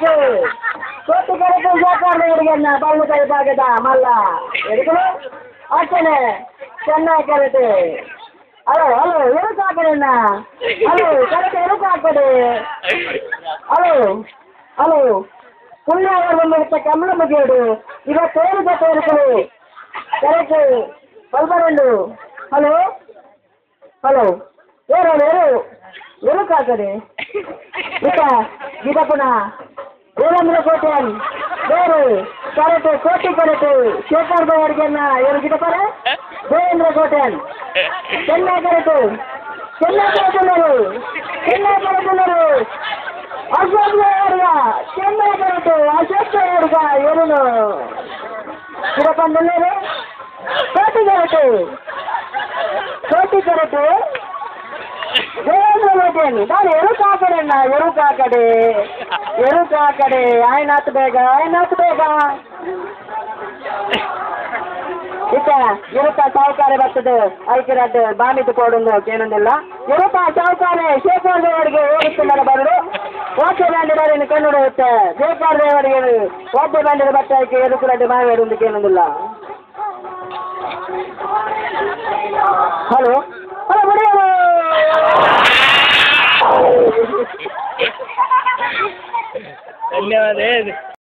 correct కొట్టు correct చేస్తారు ఎడిగన్నా పళ్ళు కలిపాగదా మళ్ళా ఎడుకులు అట్టనే చెన్నై కరెక్ట్ హలో హలో ఎరుకు ಹಾಕಡಣ್ಣ హలో కరెక్ట్ ఎరుకు ಹಾಕಡೆ హలో హలో పుణ్యాగర్ మెడత కమలమ్మ గేడు ఇవ తేరు ఎరుకులు కరెక్ట్ పల్పరెండు హలో హలో ఏరు ఎరుకు ಹಾಕಡೆ ఇక గీతపున ఏలంద్ర కోట్యాన్ ಬೇರೆ ಕರೆಕ್ಟ್ ಕೋಟಿ ಕರೆಕ್ಟ್ ಶೇಖರ್ ಅವರಿಗೆನ್ನ ಏನು ಗಿಡಪರ ದೇವೇಂದ್ರ ಕೋಟ್ಯಾನ್ ಚೆನ್ನಾಗಿ ಕರೆಕ್ಟ್ ಚೆನ್ನಾಗಿ ಕರೆಕ್ಟುన్నారు ಅಶೋಕ್ ಅವರಿಗ ಚೆನ್ನಾಗಿ ಕರೆಕ್ಟ್ ಅಶೋಕ್ ಅವರಿಗ ಏನು ಗಿಡಪಂದರೆ ಕೋಟಿ ಕರೆಕ್ಟ್ ದೇವೇಂದ್ರ ಕೋಟ್ಯಾನ್ ನಾನು ಎರುಕು ಹಾಕಡಣ್ಣ ಎರುಕು ಹಾಕಡೆ ఆయన ಬೇಗ ಇಕ ಇರುತ್ತ ಸಾವುಕಾರ ಬರ್ತದೆ ಐಕ್ಯರಾದ ಬಾಮಿದು ಕೊಡುಂದು ಏನೊಂದಿಲ್ಲ ಇರುತ್ತ ಸಾವುಕಾರೆ ಶೇಖರ್ ದೇವರಿಗೆ ಹೋಗುತ್ತಿದ್ದಾರೆ ಬರಲು ಓಕೆ ಬ್ಯಾಂಡಿನ ಕಣ್ಣು ಹೊಡೆಯುತ್ತೆ ಶೇಖರ್ ದೇವರಿಗೆ ಓಕೆ ಬ್ಯಾಂಡಿನ ಬಟ್ಟಕ್ಕೆ ಎರುಕುರಡ್ಡಿ ಮಾವೇಡುವುದಕ್ಕೆ ಏನೊಂದಿಲ್ಲ ಹಲೋ ಹಲೋ ಬಿಡಿಯಲು ಧನ್ಯವಾದ